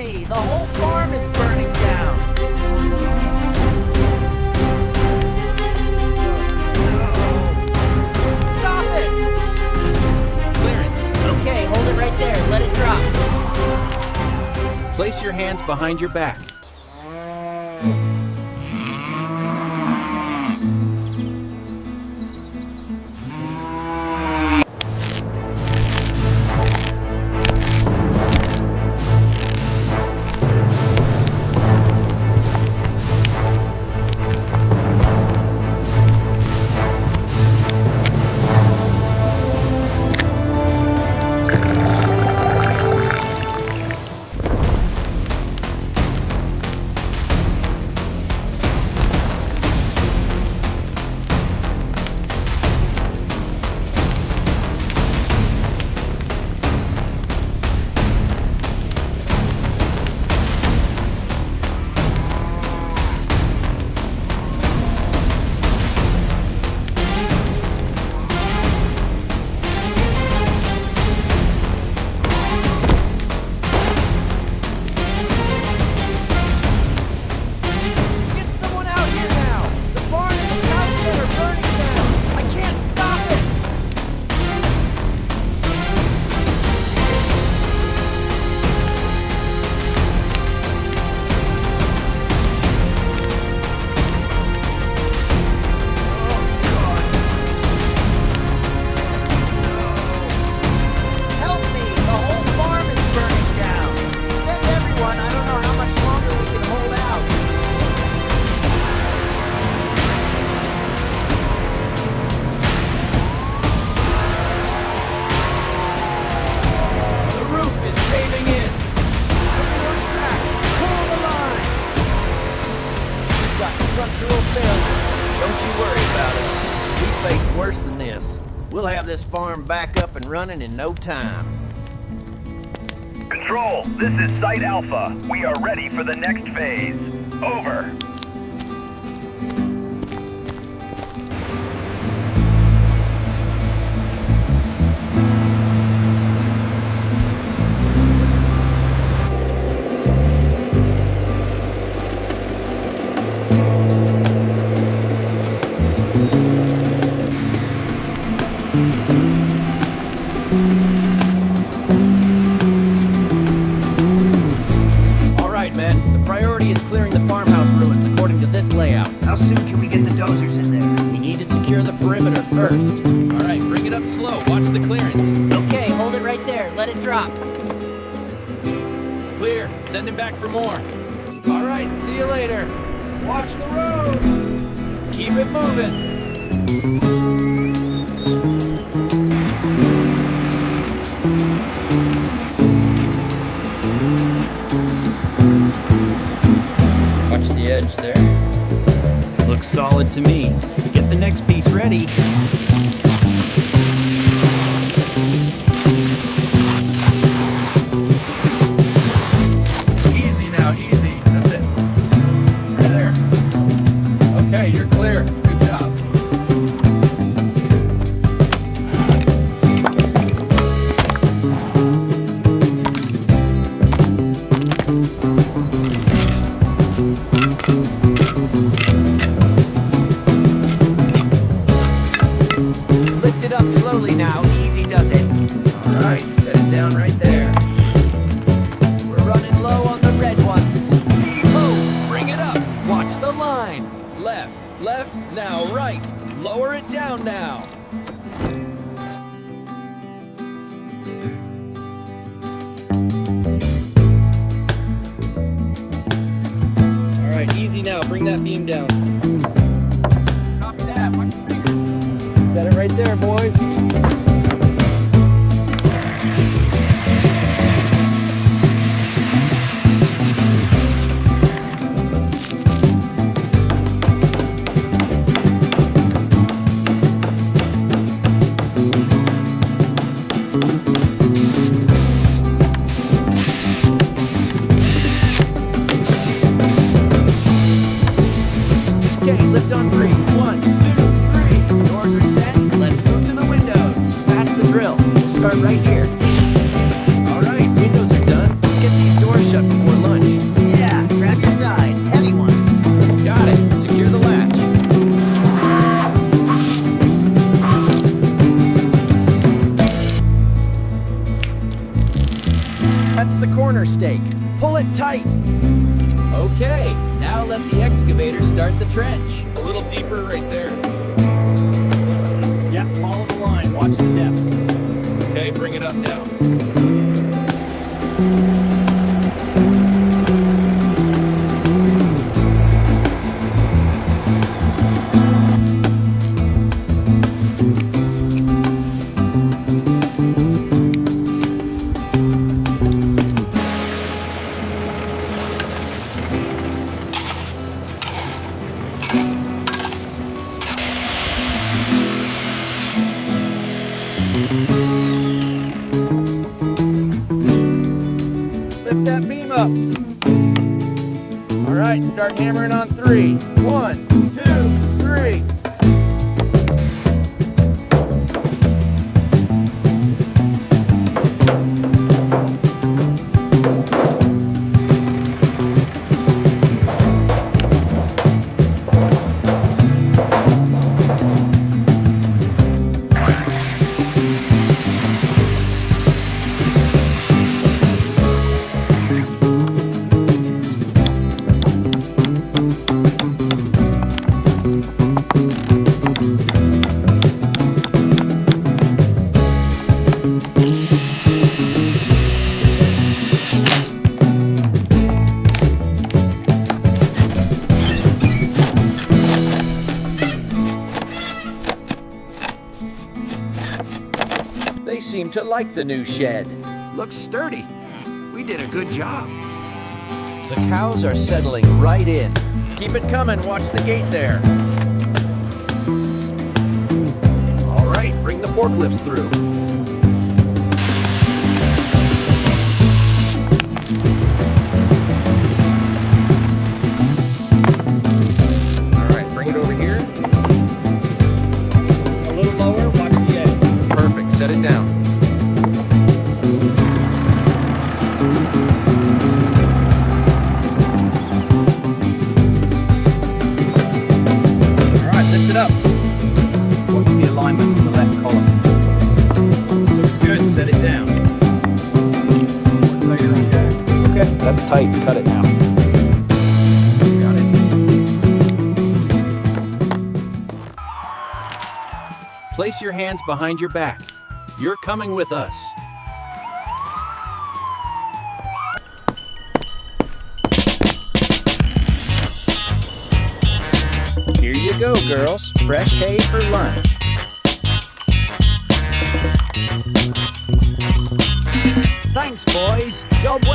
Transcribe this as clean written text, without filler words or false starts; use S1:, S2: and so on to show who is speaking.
S1: me! The whole farm is burning down! Stop it!
S2: Clearance.
S1: Okay, hold it right there. Let it drop.
S2: Place your hands behind your back.
S1: Get someone out here now! The barn and the cow shed are burning down! I can't stop it! Help me! The whole farm is burning down! Send everyone! I don't know how much longer we can hold out!
S2: The roof is caving in.
S1: Everyone's back! Pull the line! We've got structural failure. Don't you worry about it. We faced worse than this. We'll have this farm back up and running in no time.
S3: Control, this is Site Alpha. We are ready for the next phase. Over.
S2: All right, men. The priority is clearing the farmhouse ruins according to this layout.
S4: How soon can we get the dozers in there?
S1: We need to secure the perimeter first.
S2: All right, bring it up slow. Watch the clearance.
S1: Okay, hold it right there. Let it drop.
S2: Clear. Send him back for more. All right, see you later. Watch the road. Keep it moving. Watch the edge there. Looks solid to me. Get the next piece ready. Easy now, easy. That's it. Right there. Okay, you're clear. Good job.
S1: Lift it up slowly now. Easy does it.
S2: All right, set it down right there.
S1: We're running low on the red ones.
S2: Oh, bring it up. Watch the line. Left, left, now right. Lower it down now. All right, easy now. Bring that beam down. Copy that. Watch the fingers. Set it right there, boys.
S1: Okay, lift on three. 1, 2, 3. Doors are set. Let's move to the window. corner stake. Pull it tight.
S2: Okay, now let the excavator start the trench. A little deeper right there.
S5: Yeah, follow the line. Watch the depth.
S2: Okay, bring it up now. Lift that beam up. All right, start hammering on 3. 1, 2, 3. They seem to like the new shed.
S1: Looks sturdy. We did a good job.
S2: The cows are settling right in.
S1: Keep it coming. Watch the gate there. All right, bring the forklifts through. All right, bring it over here.
S5: A little lower. Watch the edge.
S1: Perfect. Set it down.
S5: All right, lift it up. Watch the alignment of the left column.
S2: Looks good, set it down.
S5: Okay, that's tight. Cut it now.
S1: Got it.
S2: Place your hands behind your back. You're coming with us. Here you go, girls. Fresh hay for lunch.
S4: Thanks, boys. Job well